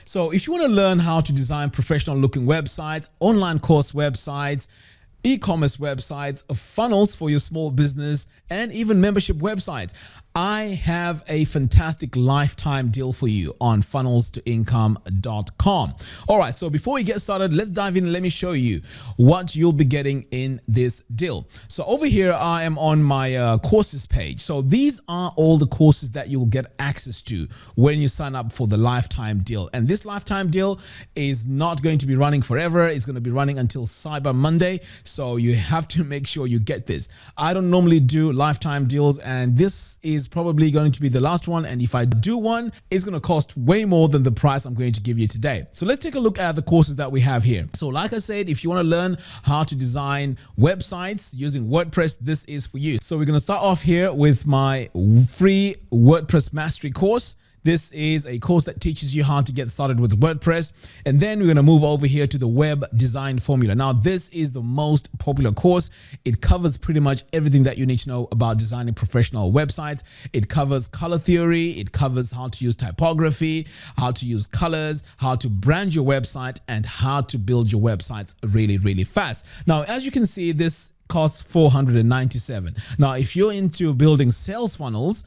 So if you want to learn how to design professional looking websites, online course websites, e-commerce websites, funnels for your small business, and even membership website, I have a fantastic lifetime deal for you on funnelstoincome.com. All right, so before we get started, let's dive in and let me show you what you'll be getting in this deal. So over here, I am on my courses page. So these are all the courses that you will get access to when you sign up for the lifetime deal. And this lifetime deal is not going to be running forever. It's going to be running until Cyber Monday. So you have to make sure you get this. I don't normally do lifetime deals, and this is probably going to be the last one. And if I do one, it's going to cost way more than the price I'm going to give you today. So let's take a look at the courses that we have here. So like I said, if you want to learn how to design websites using WordPress, this is for you. So we're going to start off here with my free WordPress mastery course. This is a course that teaches you how to get started with WordPress. And then we're going to move over here to the web design formula. Now, this is the most popular course. It covers pretty much everything that you need to know about designing professional websites. It covers color theory. It covers how to use typography, how to use colors, how to brand your website, and how to build your websites really, really fast. Now, as you can see, this costs $497. Now, if you're into building sales funnels,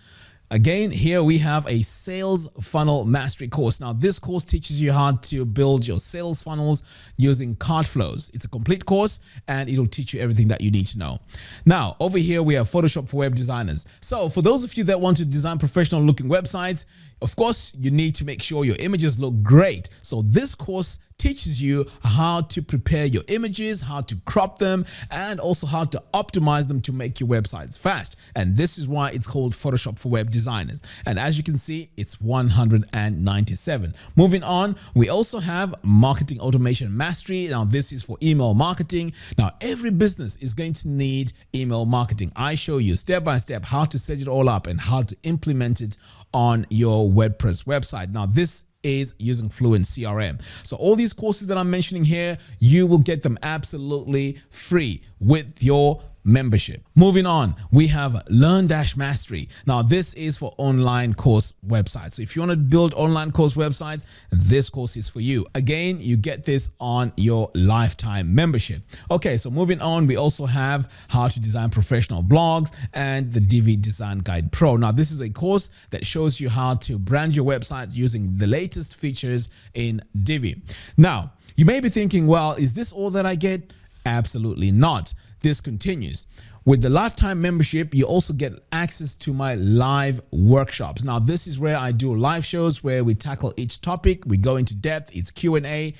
again, here we have a sales funnel mastery course. Now, this course teaches you how to build your sales funnels using Cartflows. It's a complete course and it'll teach you everything that you need to know. Now, over here, we have Photoshop for web designers. So for those of you that want to design professional looking websites, of course, you need to make sure your images look great. So this course teaches you how to prepare your images, how to crop them, and also how to optimize them to make your websites fast. And this is why it's called Photoshop for web designers. And as you can see, it's $197. Moving on, we also have marketing automation mastery. Now, this is for email marketing. Now, every business is going to need email marketing. I show you step by step how to set it all up and how to implement it on your WordPress website. Now, this is using Fluent CRM. So all these courses that I'm mentioning here, you will get them absolutely free with your membership. Moving on, we have LearnDash-Mastery. Now, this is for online course websites. So if you want to build online course websites, this course is for you. Again, you get this on your lifetime membership. Okay, so moving on, we also have how to design professional blogs and the Divi Design Guide Pro. Now, this is a course that shows you how to brand your website using the latest features in Divi. Now, you may be thinking, well, is this all that I get? Absolutely not. This continues. With the lifetime membership, you also get access to my live workshops. Now, this is where I do live shows where we tackle each topic. We go into depth. It's Q&A.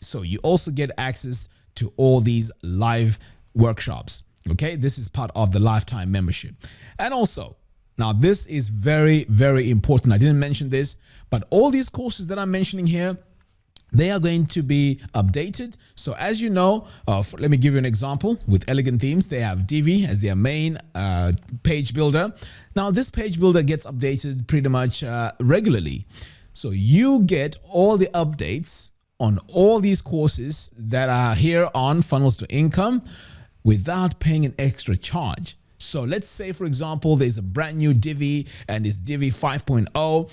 So you also get access to all these live workshops. Okay, this is part of the lifetime membership. And also, now this is very, very important. I didn't mention this, but all these courses that I'm mentioning here, they are going to be updated. So as you know, let me give you an example. With Elegant Themes, they have Divi as their main page builder. Now, this page builder gets updated pretty much regularly. So you get all the updates on all these courses that are here on Funnels to Income without paying an extra charge. So let's say, for example, there's a brand new Divi and it's Divi 5.0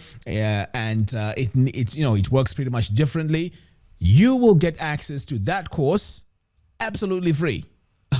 and it works pretty much differently. You will get access to that course absolutely free.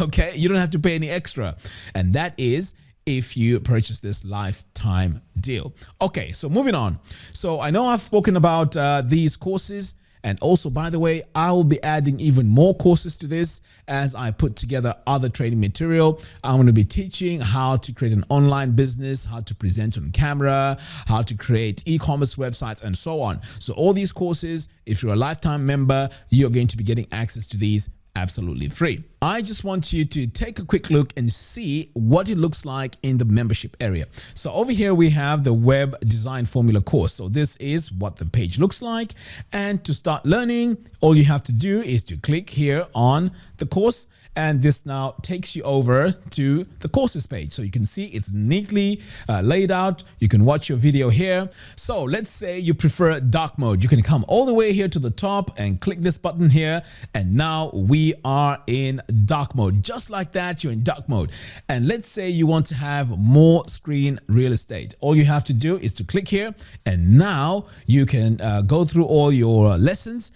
Okay, you don't have to pay any extra. And that is if you purchase this lifetime deal. Okay, so moving on. So I know I've spoken about these courses. And also, by the way, I will be adding even more courses to this as I put together other training material. I'm going to be teaching how to create an online business, how to present on camera, how to create e-commerce websites, and so on. So all these courses, if you're a lifetime member, you're going to be getting access to these absolutely free. I just want you to take a quick look and see what it looks like in the membership area. So over here we have the web design formula course. So this is what the page looks like. And to start learning, all you have to do is to click here on the course. And this now takes you over to the courses page. So you can see it's neatly laid out. You can watch your video here. So let's say you prefer dark mode. You can come all the way here to the top and click this button here. And now we we are in dark mode. Just like that, you're in dark mode. And let's say you want to have more screen real estate. All you have to do is to click here, and now you can go through all your lessons.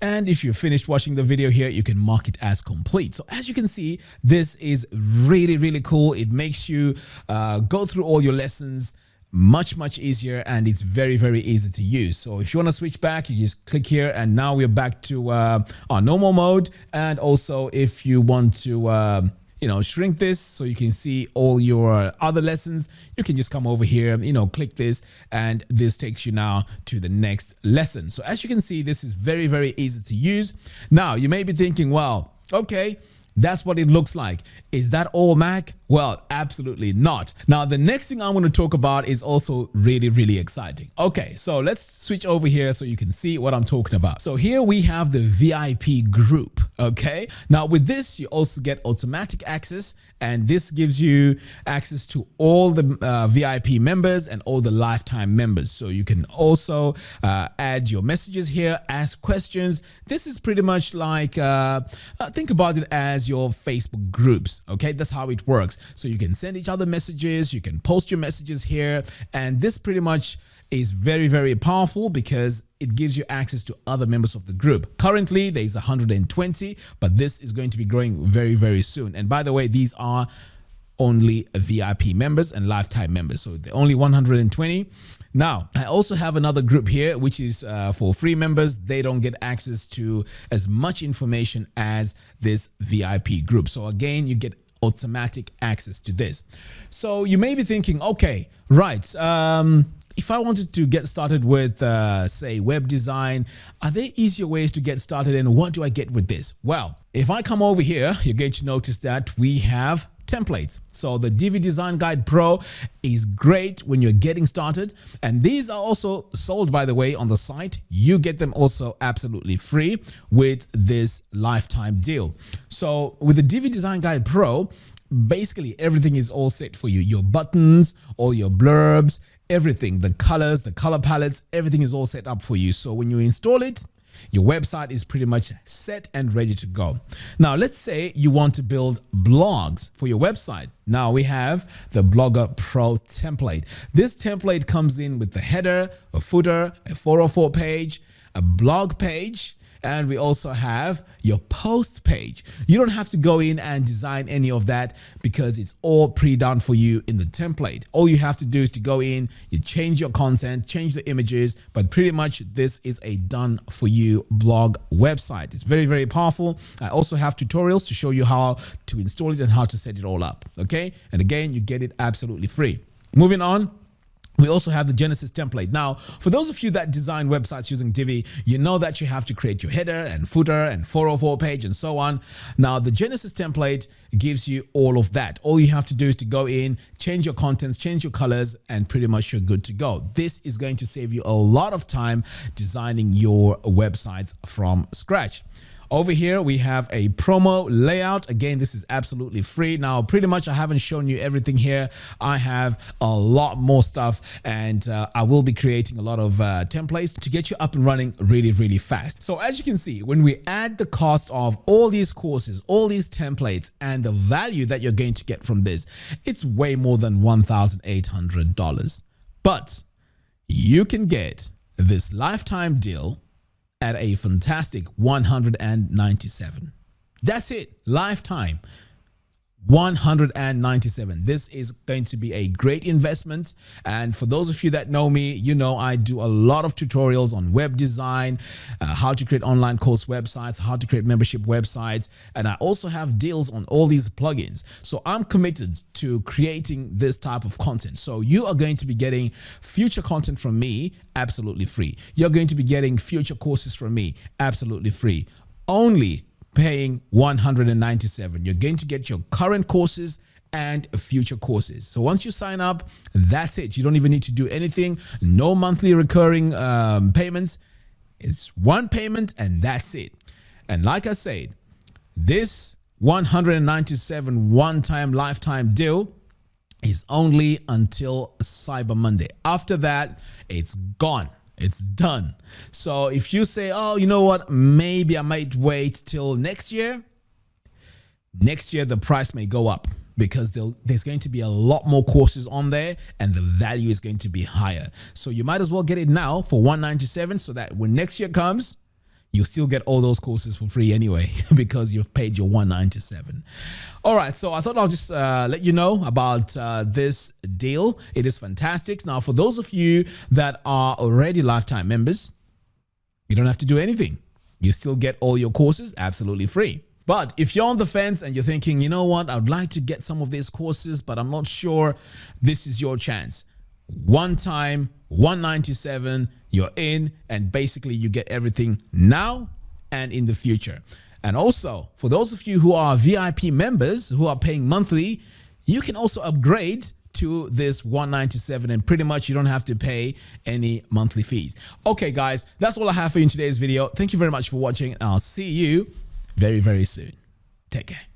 And if you're finished watching the video here, you can mark it as complete. So as you can see, this is really, really cool. It makes you go through all your lessons much easier, and it's very, very easy to use. So if you want to switch back, you just click here, and now we're back to our normal mode. And also if you want to shrink this so you can see all your other lessons, you can just come over here, click this, and this takes you now to the next lesson. So as you can see, this is very, very easy to use. Now you may be thinking, well, okay, that's what it looks like. Is that all Mac? Well, absolutely not. Now, the next thing I want to talk about is also really, really exciting. Okay, so let's switch over here so you can see what I'm talking about. So here we have the VIP group, okay? Now, with this, you also get automatic access, and this gives you access to all the VIP members and all the lifetime members. So you can also add your messages here, ask questions. This is pretty much like, think about it as your Facebook groups, okay? That's how it works. So you can send each other messages, you can post your messages here, and this pretty much is very, very powerful because it gives you access to other members of the group. Currently, there's 120, but this is going to be growing very, very soon. And by the way, these are only VIP members and lifetime members, so they're only 120. Now, I also have another group here, which is for free members. They don't get access to as much information as this VIP group. So again, you get automatic access to this. So you may be thinking, okay, right, if I wanted to get started with, say, web design, are there easier ways to get started, and what do I get with this? Well, if I come over here, you're going to notice that we have templates. So the Divi Design Guide Pro is great when you're getting started, and these are also sold, by the way, on the site. You get them also absolutely free with this lifetime deal. So with the Divi Design Guide Pro, basically everything is all set for you. Your buttons, all your blurbs, everything, the colors, the color palettes, everything is all set up for you. So when you install it, your website is pretty much set and ready to go. Now, let's say you want to build blogs for your website. Now we have the Blogger Pro template. This template comes in with the header, a footer, a 404 page, a blog page, and we also have your post page. You don't have to go in and design any of that because it's all pre-done for you in the template. All you have to do is to go in, you change your content, change the images, but pretty much this is a done for you blog website. It's very, very powerful. I also have tutorials to show you how to install it and how to set it all up. Okay. And again, you get it absolutely free. Moving on. We also have the Genesis template. Now, for those of you that design websites using Divi, you know that you have to create your header and footer and 404 page and so on. Now, the Genesis template gives you all of that. All you have to do is to go in, change your contents, change your colors, and pretty much you're good to go. This is going to save you a lot of time designing your websites from scratch. Over here, we have a promo layout. Again, this is absolutely free. Now, pretty much I haven't shown you everything here. I have a lot more stuff, and I will be creating a lot of templates to get you up and running really, really fast. So as you can see, when we add the cost of all these courses, all these templates, and the value that you're going to get from this, it's way more than $1,800. But you can get this lifetime deal at a fantastic $197. That's it, lifetime. $197. This is going to be a great investment. And for those of you that know me, you know I do a lot of tutorials on web design, how to create online course websites, how to create membership websites, and I also have deals on all these plugins. So I'm committed to creating this type of content. So you are going to be getting future content from me absolutely free. You're going to be getting future courses from me absolutely free. Only paying $197. You're going to get your current courses and future courses. So once you sign up, that's it. You don't even need to do anything. No monthly recurring payments. It's one payment and that's it. And like I said, this $197 one-time lifetime deal is only until Cyber Monday. After that, it's gone. It's done. So if you say, oh, you know what, maybe I might wait till next year, the price may go up because there's going to be a lot more courses on there and the value is going to be higher. So you might as well get it now for $197 so that when next year comes, you still get all those courses for free anyway because you've paid your $197. All right, so I thought I'll just let you know about this deal. It is fantastic. Now, for those of you that are already lifetime members, you don't have to do anything. You still get all your courses absolutely free. But if you're on the fence and you're thinking, you know what, I'd like to get some of these courses, but I'm not sure, this is your chance. One time, $197, you're in, and basically you get everything now and in the future. And also, for those of you who are VIP members who are paying monthly, you can also upgrade to this $197 and pretty much you don't have to pay any monthly fees. Okay, guys, that's all I have for you in today's video. Thank you very much for watching, and I'll see you very, very soon. Take care.